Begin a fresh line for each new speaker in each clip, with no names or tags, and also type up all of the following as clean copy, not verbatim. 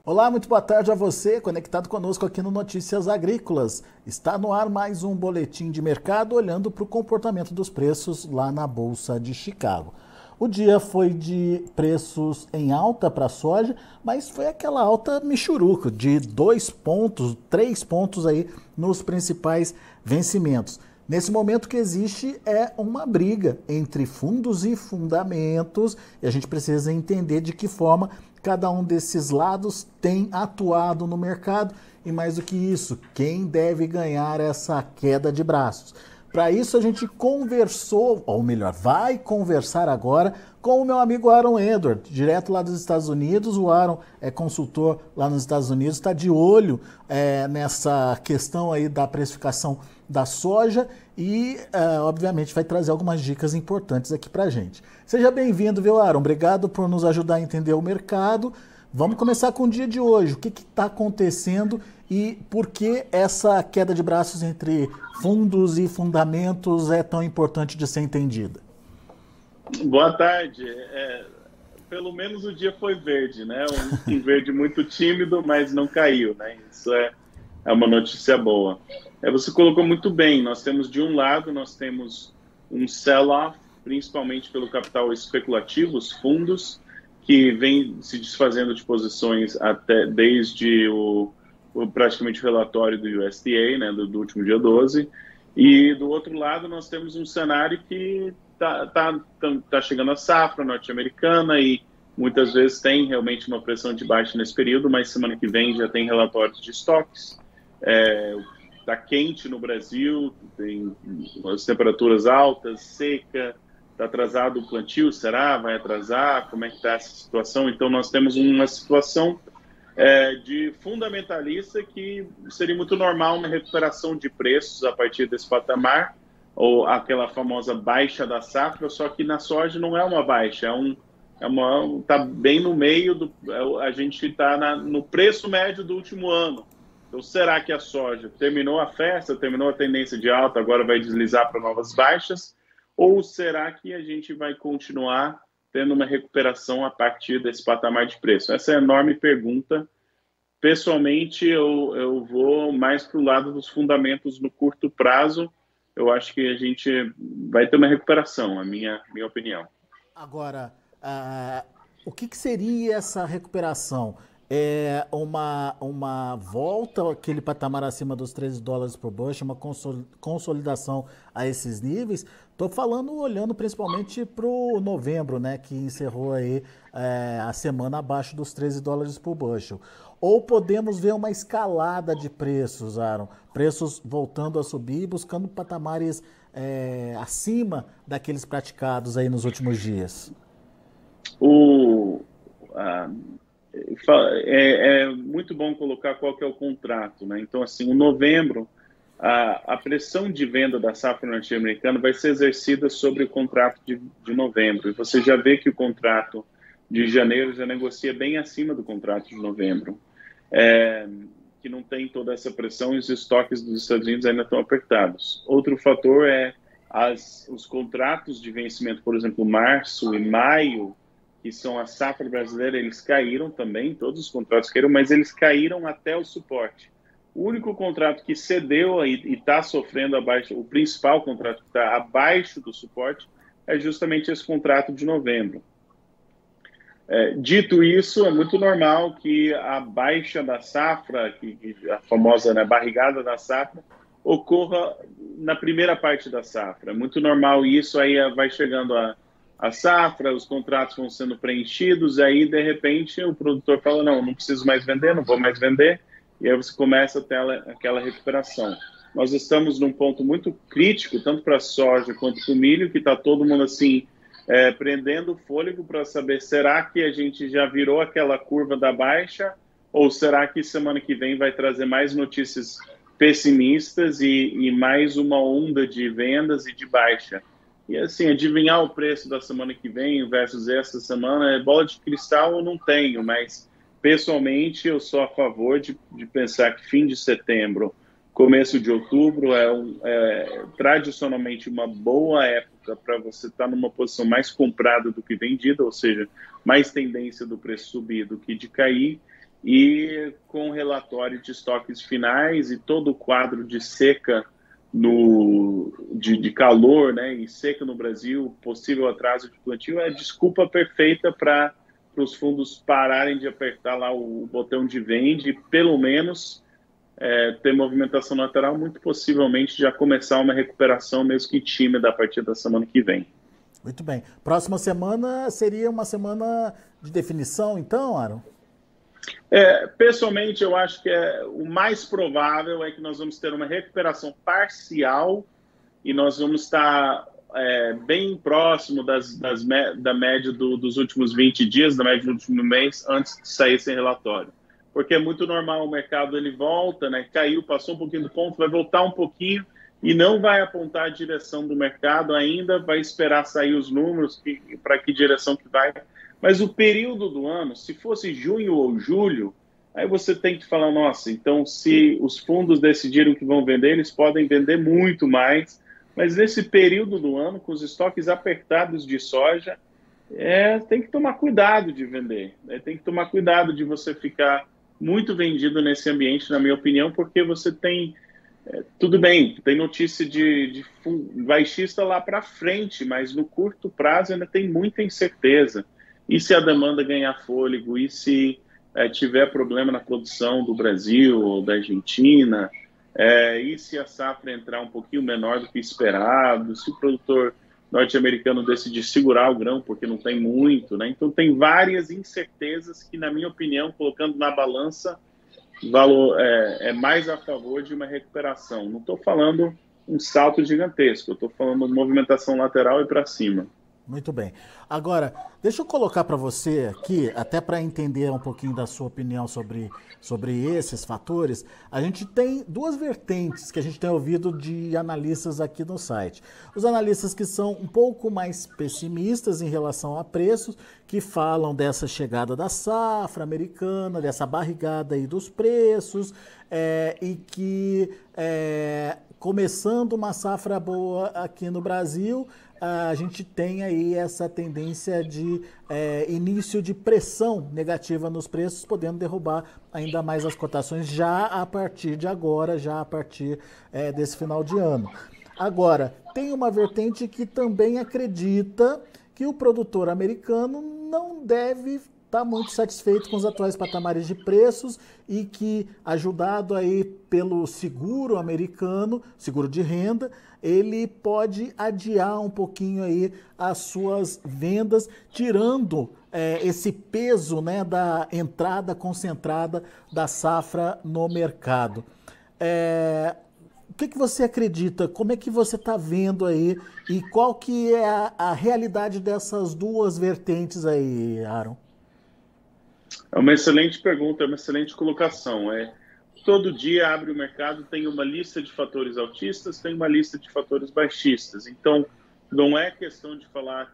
Olá, muito boa tarde a você, conectado conosco aqui no Notícias Agrícolas. Está no ar mais um boletim de mercado olhando para o comportamento dos preços lá na Bolsa de Chicago. O dia foi de preços em alta para a soja, mas foi aquela alta michuruca de 2 pontos, 3 pontos aí nos principais vencimentos. Nesse momento que existe é uma briga entre fundos e fundamentos e a gente precisa entender de que forma cada um desses lados tem atuado no mercado e mais do que isso, quem deve ganhar essa queda de braços. Para isso a gente conversou, ou melhor, vai conversar agora com o meu amigo Aaron Edward, direto lá dos Estados Unidos. O Aaron é consultor lá nos Estados Unidos, está de olho nessa questão aí da precificação da soja e, obviamente, vai trazer algumas dicas importantes aqui para a gente. Seja bem-vindo, viu, Aaron? Obrigado por nos ajudar a entender o mercado. Vamos começar com o dia de hoje. O que está acontecendo e por que essa queda de braços entre fundos e fundamentos é tão importante de ser entendida?
Boa tarde. Pelo menos o dia foi verde, né? Um verde muito tímido, mas não caiu, né? Isso é uma notícia boa. Você colocou muito bem. Nós temos, de um lado, nós temos um sell-off, principalmente pelo capital especulativo, os fundos, que vem se desfazendo de posições até desde praticamente o relatório do USDA, né, do último dia 12. E do outro lado nós temos um cenário que tá chegando a safra norte-americana e muitas vezes tem realmente uma pressão de baixa nesse período, mas semana que vem já tem relatórios de estoques. Tá quente no Brasil, tem as temperaturas altas, seca, está atrasado o plantio, será? Vai atrasar? Como é que está essa situação? Então nós temos uma situação de fundamentalista que seria muito normal uma recuperação de preços a partir desse patamar, ou aquela famosa baixa da safra, só que na soja não é uma baixa, tá bem no meio a gente está no preço médio do último ano. Então, será que a soja terminou a festa, terminou a tendência de alta, agora vai deslizar para novas baixas? Ou será que a gente vai continuar tendo uma recuperação a partir desse patamar de preço? Essa é a enorme pergunta. Pessoalmente, eu vou mais para o lado dos fundamentos no curto prazo. Eu acho que a gente vai ter uma recuperação, a minha opinião.
Agora, o que seria essa recuperação? É uma volta àquele patamar acima dos $13 por bushel, uma consolidação a esses níveis? Estou falando, olhando principalmente para o novembro, né, que encerrou aí a semana abaixo dos $13 por bushel. Ou podemos ver uma escalada de preços, Aaron? Preços voltando a subir, buscando patamares acima daqueles praticados aí nos últimos dias.
É muito bom colocar qual que é o contrato, né? Então, assim, o novembro, a pressão de venda da safra norte-americana vai ser exercida sobre o contrato de novembro. E você já vê que o contrato de janeiro já negocia bem acima do contrato de novembro, que não tem toda essa pressão e os estoques dos Estados Unidos ainda estão apertados. Outro fator é os contratos de vencimento, por exemplo, março e maio, que são a safra brasileira, eles caíram também, todos os contratos caíram, mas eles caíram até o suporte. O único contrato que cedeu e está sofrendo abaixo, o principal contrato que está abaixo do suporte, é justamente esse contrato de novembro. Dito isso, é muito normal que a baixa da safra, a famosa, né, barrigada da safra, ocorra na primeira parte da safra. É muito normal isso, aí vai chegando a safra, os contratos vão sendo preenchidos, aí de repente o produtor fala, não preciso mais vender, não vou mais vender, e aí você começa a ter aquela recuperação. Nós estamos num ponto muito crítico, tanto para a soja quanto para o milho, que está todo mundo assim, prendendo o fôlego para saber, será que a gente já virou aquela curva da baixa, ou será que semana que vem vai trazer mais notícias pessimistas e mais uma onda de vendas e de baixa? E assim, adivinhar o preço da semana que vem versus essa semana, bola de cristal eu não tenho, mas pessoalmente eu sou a favor de pensar que fim de setembro, começo de outubro é tradicionalmente uma boa época para você estar numa posição mais comprada do que vendida, ou seja, mais tendência do preço subir do que de cair. e com o relatório de estoques finais e todo o quadro de seca de calor, né, e seca no Brasil, possível atraso de plantio, é a desculpa perfeita para os fundos pararem de apertar lá o botão de vende e pelo menos ter movimentação lateral, muito possivelmente já começar uma recuperação, mesmo que tímida, a partir da semana que vem.
Muito bem. Próxima semana seria uma semana de definição, então, Aaron?
Pessoalmente, eu acho que o mais provável é que nós vamos ter uma recuperação parcial e nós vamos estar bem próximo da média dos últimos 20 dias, da média do último mês, antes de sair esse relatório. Porque é muito normal, o mercado ele volta, né, caiu, passou um pouquinho do ponto, vai voltar um pouquinho e não vai apontar a direção do mercado ainda, vai esperar sair os números para que direção que vai. Mas o período do ano, se fosse junho ou julho, aí você tem que falar, nossa, então se os fundos decidiram que vão vender, eles podem vender muito mais, mas nesse período do ano, com os estoques apertados de soja, tem que tomar cuidado de vender, né? Tem que tomar cuidado de você ficar muito vendido nesse ambiente, na minha opinião, porque você tem, tudo bem, tem notícia de baixista lá para frente, mas no curto prazo ainda tem muita incerteza. E se a demanda ganhar fôlego? E se tiver problema na produção do Brasil ou da Argentina? E se a safra entrar um pouquinho menor do que esperado? Se o produtor norte-americano decidir segurar o grão porque não tem muito, né? Então tem várias incertezas que, na minha opinião, colocando na balança, valor é mais a favor de uma recuperação. Não estou falando um salto gigantesco, eu estou falando movimentação lateral e para cima.
Muito bem. Agora, deixa eu colocar para você aqui, até para entender um pouquinho da sua opinião sobre esses fatores. A gente tem duas vertentes que a gente tem ouvido de analistas aqui no site. Os analistas que são um pouco mais pessimistas em relação a preços, que falam dessa chegada da safra americana, dessa barrigada aí dos preços, e que começando uma safra boa aqui no Brasil, a gente tem aí essa tendência de início de pressão negativa nos preços, podendo derrubar ainda mais as cotações já a partir de agora, já a partir desse final de ano. Agora, tem uma vertente que também acredita que o produtor americano não deve estar muito satisfeito com os atuais patamares de preços e que, ajudado aí pelo seguro americano, seguro de renda, ele pode adiar um pouquinho aí as suas vendas, tirando esse peso, né, da entrada concentrada da safra no mercado. O que você acredita? Como é que você está vendo aí? E qual que é a realidade dessas duas vertentes aí, Aaron?
É uma excelente pergunta, é uma excelente colocação. Todo dia abre o mercado, tem uma lista de fatores altistas, tem uma lista de fatores baixistas. Então, não é questão de falar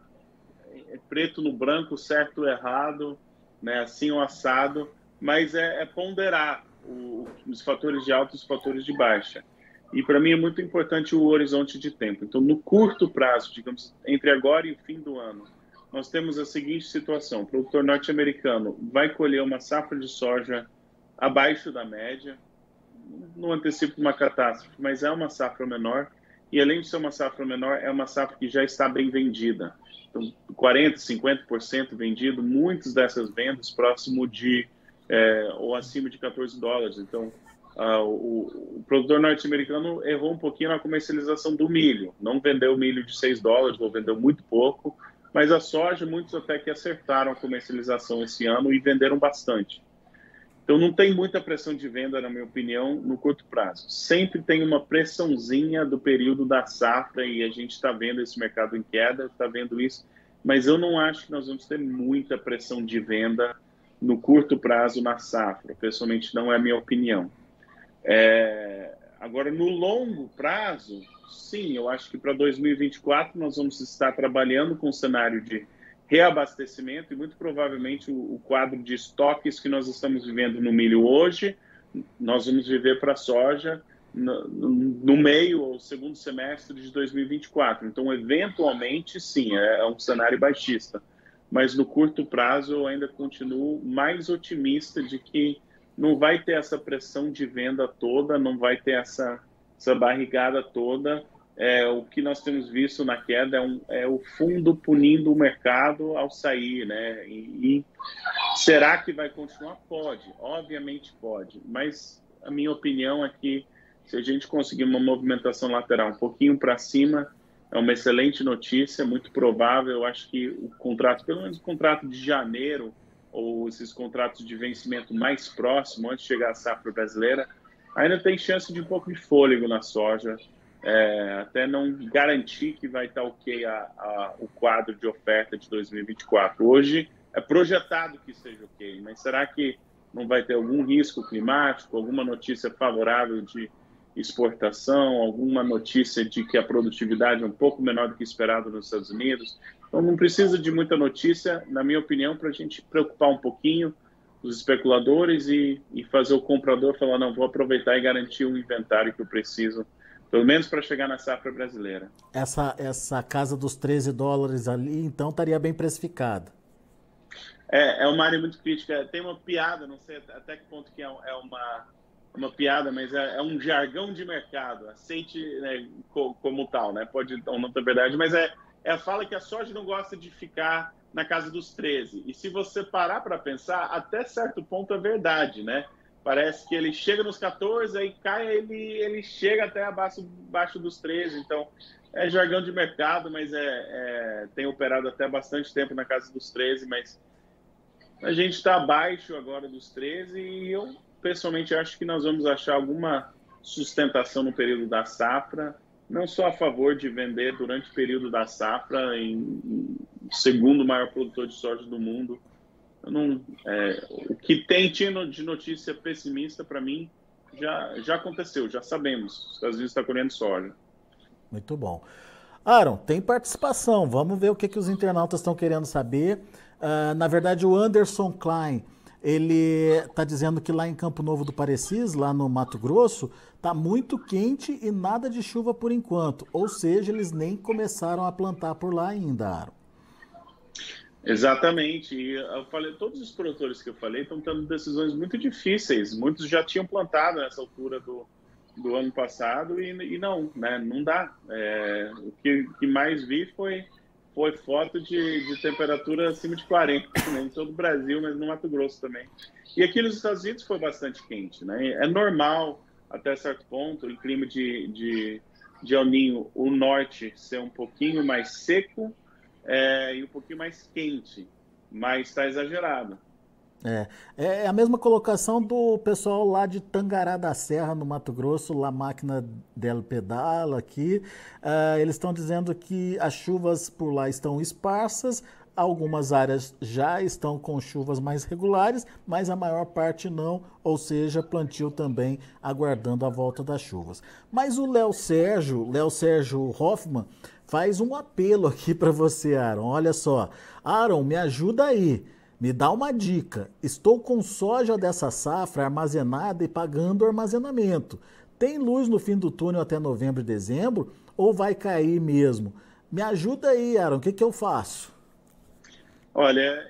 preto no branco, certo ou errado, né, assim ou assado, mas é ponderar os fatores de alta e os fatores de baixa. E para mim é muito importante o horizonte de tempo. Então, no curto prazo, digamos, entre agora e o fim do ano, nós temos a seguinte situação: o produtor norte-americano vai colher uma safra de soja abaixo da média, não antecipo uma catástrofe, mas é uma safra menor, e além de ser uma safra menor, é uma safra que já está bem vendida. Então, 40%, 50% vendido, muitas dessas vendas próximo de, ou acima de $14. Então, o produtor norte-americano errou um pouquinho na comercialização do milho, não vendeu milho de $6, ou vendeu muito pouco, mas a soja, muitos até que acertaram a comercialização esse ano e venderam bastante. Então, não tem muita pressão de venda, na minha opinião, no curto prazo. Sempre tem uma pressãozinha do período da safra e a gente está vendo esse mercado em queda, está vendo isso, mas eu não acho que nós vamos ter muita pressão de venda no curto prazo na safra. Pessoalmente, não é a minha opinião. Agora, no longo prazo, sim, eu acho que para 2024 nós vamos estar trabalhando com um cenário de reabastecimento e muito provavelmente o quadro de estoques que nós estamos vivendo no milho hoje, nós vamos viver para a soja no meio ou segundo semestre de 2024. Então, eventualmente, sim, é um cenário baixista. mas no curto prazo eu ainda continuo mais otimista de que não vai ter essa pressão de venda toda, não vai ter essa barrigada toda. O que nós temos visto na queda é o fundo punindo o mercado ao sair, né? E será que vai continuar? Pode, obviamente pode, mas a minha opinião é que se a gente conseguir uma movimentação lateral um pouquinho para cima, é uma excelente notícia, muito provável. Eu acho que o contrato, pelo menos o contrato de janeiro, ou esses contratos de vencimento mais próximo, antes de chegar à safra brasileira, ainda tem chance de um pouco de fôlego na soja, até não garantir que vai estar ok o quadro de oferta de 2024. Hoje é projetado que esteja ok, mas será que não vai ter algum risco climático, alguma notícia favorável de exportação, alguma notícia de que a produtividade é um pouco menor do que esperado nos Estados Unidos? Então não precisa de muita notícia, na minha opinião, para a gente preocupar um pouquinho os especuladores e fazer o comprador falar, não, vou aproveitar e garantir o inventário que eu preciso, pelo menos para chegar na safra brasileira.
Essa casa dos $13 ali, então, estaria bem precificada.
É uma área muito crítica. Tem uma piada, não sei até que ponto que é uma piada, mas é um jargão de mercado, aceite, né, como tal, né? Pode ou não ter verdade, mas é a fala que a soja não gosta de ficar na casa dos 13. E se você parar para pensar, até certo ponto é verdade, né? Parece que ele chega nos 14, aí cai, ele chega até abaixo dos 13. Então, é jargão de mercado, mas tem operado até bastante tempo na casa dos 13, mas a gente está abaixo agora dos 13 e eu, pessoalmente, acho que nós vamos achar alguma sustentação no período da safra. Não sou a favor de vender durante o período da safra em segundo maior produtor de soja do mundo. O que tem tido de notícia pessimista, para mim, já aconteceu, já sabemos. Os Estados Unidos estão colhendo soja.
Muito bom. Aaron, tem participação. Vamos ver o que os internautas estão querendo saber. Na verdade, o Anderson Klein, ele está dizendo que lá em Campo Novo do Parecis, lá no Mato Grosso, está muito quente e nada de chuva por enquanto. Ou seja, eles nem começaram a plantar por lá ainda, Aaron.
Exatamente. E eu falei, todos os produtores que eu falei estão tendo decisões muito difíceis. Muitos já tinham plantado nessa altura do ano passado e não, né? Não dá. O que mais vi foi foto de temperatura acima de 40, né? Em todo o Brasil, mas no Mato Grosso também. E aqui nos Estados Unidos foi bastante quente, né? É normal, até certo ponto, em clima de El Niño, o norte ser um pouquinho mais seco e um pouquinho mais quente, mas está exagerado.
É a mesma colocação do pessoal lá de Tangará da Serra, no Mato Grosso, La Máquina del Pedal aqui. Eles estão dizendo que as chuvas por lá estão esparsas, algumas áreas já estão com chuvas mais regulares, mas a maior parte não, ou seja, plantio também aguardando a volta das chuvas. Mas o Léo Sérgio Hoffman, faz um apelo aqui para você, Aaron. Olha só, Aaron, me ajuda aí. Me dá uma dica. Estou com soja dessa safra armazenada e pagando armazenamento. Tem luz no fim do túnel até novembro e dezembro ou vai cair mesmo? Me ajuda aí, Aaron. O que eu faço?
Olha,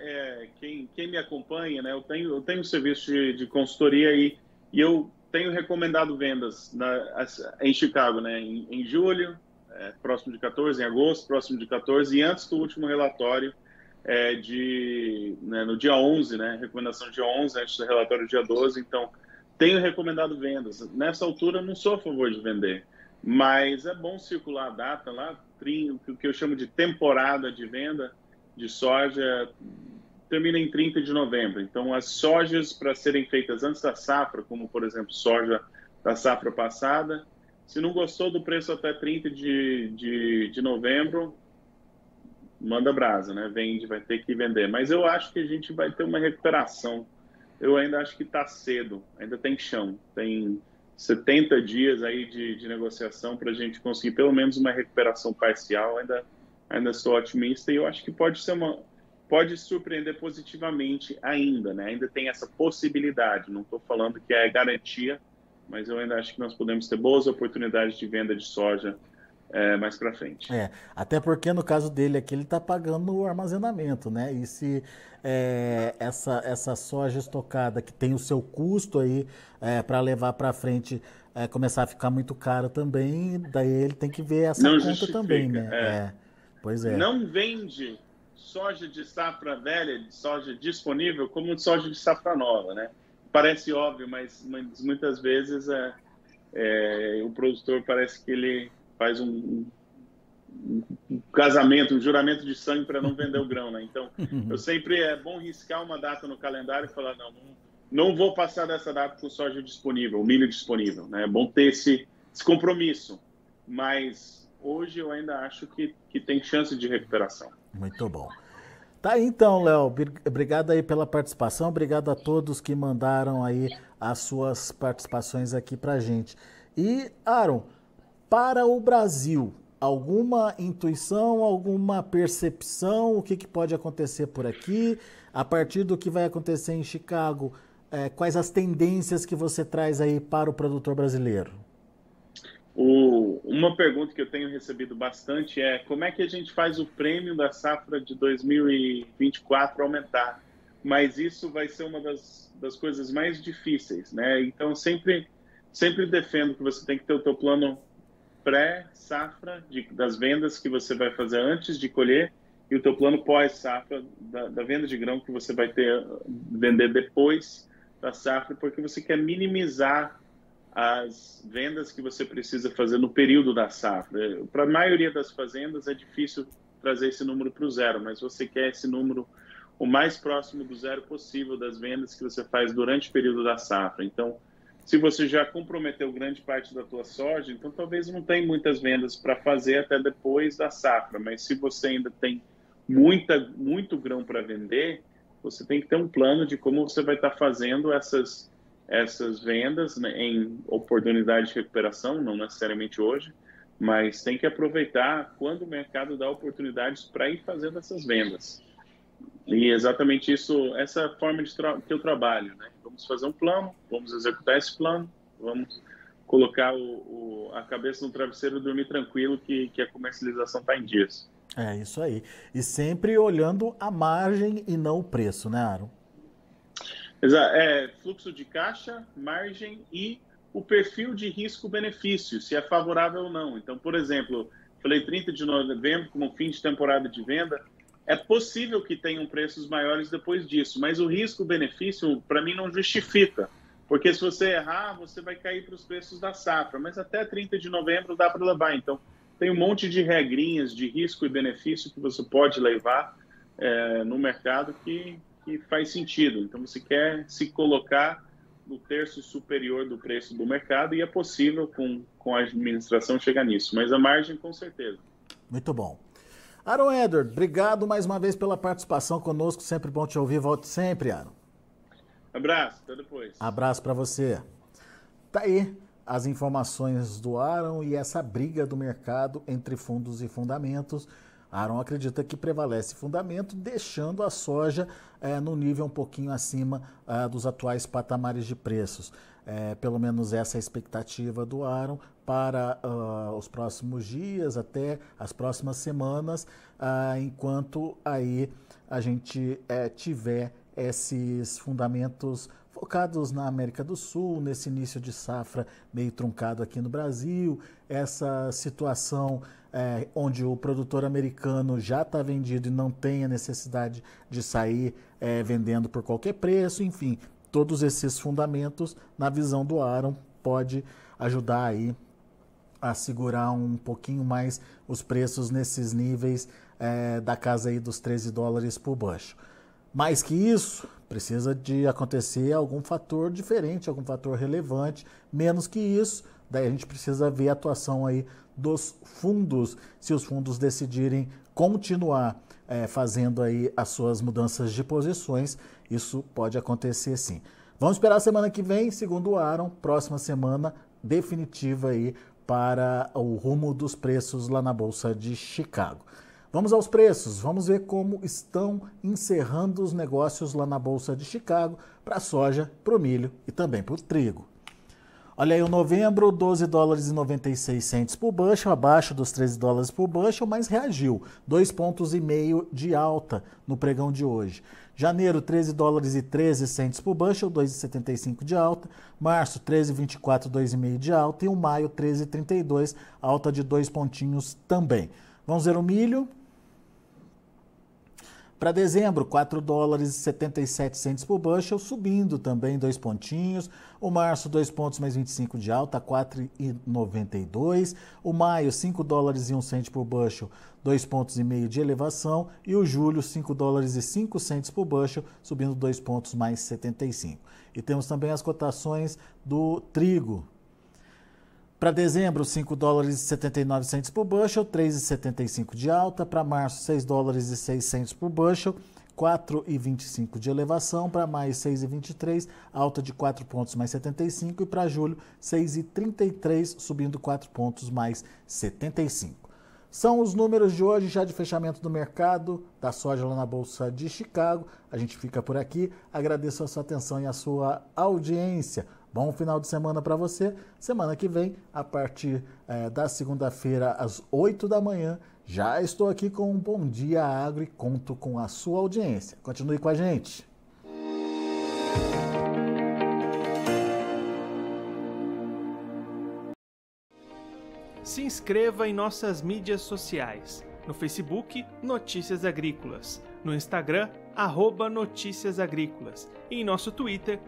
quem me acompanha, né? Eu tenho um serviço de consultoria e eu tenho recomendado vendas em Chicago, né? Em julho, próximo de 14, em agosto, próximo de 14 e antes do último relatório. No dia 11, né? Recomendação dia 11, antes do relatório dia 12. Então, tenho recomendado vendas. Nessa altura, não sou a favor de vender, mas é bom circular a data lá, o que eu chamo de temporada de venda de soja, termina em 30 de novembro. Então, as sojas para serem feitas antes da safra, como, por exemplo, soja da safra passada, se não gostou do preço até 30 de novembro, manda brasa, né? Vende, vai ter que vender. Mas eu acho que a gente vai ter uma recuperação. Eu ainda acho que está cedo, ainda tem chão. Tem 70 dias aí de negociação para a gente conseguir pelo menos uma recuperação parcial. Ainda sou otimista e eu acho que pode surpreender positivamente ainda, né? Ainda tem essa possibilidade. Não estou falando que é garantia, mas eu ainda acho que nós podemos ter boas oportunidades de venda de soja mais para frente.
Até porque no caso dele aqui ele está pagando o armazenamento, né? E se essa soja estocada que tem o seu custo aí para levar para frente começar a ficar muito caro também, daí ele tem que ver essa
Não
conta
justifica.
também, né? Pois é.
Não vende soja de safra velha, de soja disponível, como de soja de safra nova, né? Parece óbvio, mas muitas vezes o produtor parece que ele faz um casamento, um juramento de sangue para não vender o grão, né? Então, sempre é bom riscar uma data no calendário e falar, não vou passar dessa data com soja disponível, milho disponível, né? É bom ter esse compromisso, mas hoje eu ainda acho que tem chance de recuperação.
Muito bom. Tá aí então, Léo, obrigado aí pela participação, obrigado a todos que mandaram aí as suas participações aqui pra gente. E, Aaron, para o Brasil, alguma intuição, alguma percepção, o que pode acontecer por aqui? A partir do que vai acontecer em Chicago, quais as tendências que você traz aí para o produtor brasileiro?
Uma pergunta que eu tenho recebido bastante é como é que a gente faz o prêmio da safra de 2024 aumentar? Mas isso vai ser uma das coisas mais difíceis, né? Então, sempre defendo que você tem que ter o teu plano pré-safra das vendas que você vai fazer antes de colher e o teu plano pós-safra da venda de grão que você vai vender depois da safra, porque você quer minimizar as vendas que você precisa fazer no período da safra. Para a maioria das fazendas é difícil trazer esse número para o zero, mas você quer esse número o mais próximo do zero possível das vendas que você faz durante o período da safra. Então, se você já comprometeu grande parte da tua soja, então talvez não tenha muitas vendas para fazer até depois da safra, mas se você ainda tem muito grão para vender, você tem que ter um plano de como você vai estar fazendo essas vendas, né, em oportunidade de recuperação, não necessariamente hoje, mas tem que aproveitar quando o mercado dá oportunidades para ir fazendo essas vendas. E exatamente essa forma que eu trabalho, né? Vamos fazer um plano, vamos executar esse plano, vamos colocar a cabeça no travesseiro e dormir tranquilo que a comercialização está em dias.
É isso aí. E sempre olhando a margem e não o preço, né, Aaron?
Fluxo de caixa, margem e o perfil de risco-benefício, se é favorável ou não. Então, por exemplo, falei 30 de novembro como fim de temporada de venda, é possível que tenham preços maiores depois disso, mas o risco-benefício, para mim, não justifica, porque se você errar, você vai cair para os preços da safra, mas até 30 de novembro dá para levar. Então, tem um monte de regrinhas de risco e benefício que você pode levar no mercado que faz sentido. Então, você quer se colocar no terço superior do preço do mercado e é possível com a administração chegar nisso, mas a margem com certeza.
Muito bom. Aaron Edward, obrigado mais uma vez pela participação conosco, sempre bom te ouvir, volte sempre, Aaron.
Abraço, até depois.
Abraço para você. Tá aí as informações do Aaron e essa briga do mercado entre fundos e fundamentos. Aaron acredita que prevalece fundamento, deixando a soja no nível um pouquinho acima dos atuais patamares de preços. Pelo menos essa é a expectativa do Aaron para os próximos dias, até as próximas semanas, enquanto aí a gente tiver esses fundamentos focados na América do Sul, nesse início de safra meio truncado aqui no Brasil, essa situação onde o produtor americano já está vendido e não tem a necessidade de sair vendendo por qualquer preço, enfim, todos esses fundamentos, na visão do Aaron, pode ajudar aí a segurar um pouquinho mais os preços nesses níveis da casa aí dos $13 por bushel. Mais que isso, precisa de acontecer algum fator diferente, algum fator relevante. Menos que isso, daí a gente precisa ver a atuação aí dos fundos, se os fundos decidirem continuar fazendo aí as suas mudanças de posições, isso pode acontecer sim. Vamos esperar a semana que vem, segundo o Aaron, próxima semana definitiva aí para o rumo dos preços lá na Bolsa de Chicago. Vamos aos preços, vamos ver como estão encerrando os negócios lá na Bolsa de Chicago para a soja, para o milho e também para o trigo. Olha aí, o novembro, 12 dólares e 96 centes por bushel, abaixo dos 13 dólares por bushel, mas reagiu. 2,5 pontos de alta no pregão de hoje. Janeiro, 13 dólares e 13 centes por bushel, 2,75 de alta. Março, 13,24, 2,5 de alta. E o maio, 13,32, alta de 2 pontinhos também. Vamos ver o milho. Para dezembro, 4 dólares e 77 centes por bushel, subindo também 2 pontinhos. O março, 2 pontos mais 25 de alta, 4,92. O maio, 5 dólares e 1 cento por bushel, 2,5 pontos de elevação. E o julho, 5 dólares e 5 centes por bushel, subindo 2 pontos mais 75. E temos também as cotações do trigo. Para dezembro, 5 dólares e 79 centes por bushel, 3,75 de alta. Para março, 6 dólares e 6 centes por bushel, 4,25 de elevação. Para maio, 6,23, alta de 4 pontos mais 75. E para julho, 6,33, subindo 4 pontos mais 75. São os números de hoje, já de fechamento do mercado da soja lá na Bolsa de Chicago. A gente fica por aqui. Agradeço a sua atenção e a sua audiência. Bom final de semana para você. Semana que vem, a partir da segunda-feira, às 8 da manhã, já estou aqui com um Bom Dia Agro e conto com a sua audiência. Continue com a gente.
Se inscreva em nossas mídias sociais. No Facebook, Notícias Agrícolas. No Instagram, @Notícias Agrícolas. E em nosso Twitter,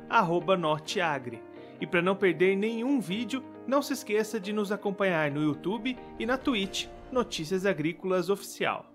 @Norteagri. E para não perder nenhum vídeo, não se esqueça de nos acompanhar no YouTube e na Twitch, Notícias Agrícolas Oficial.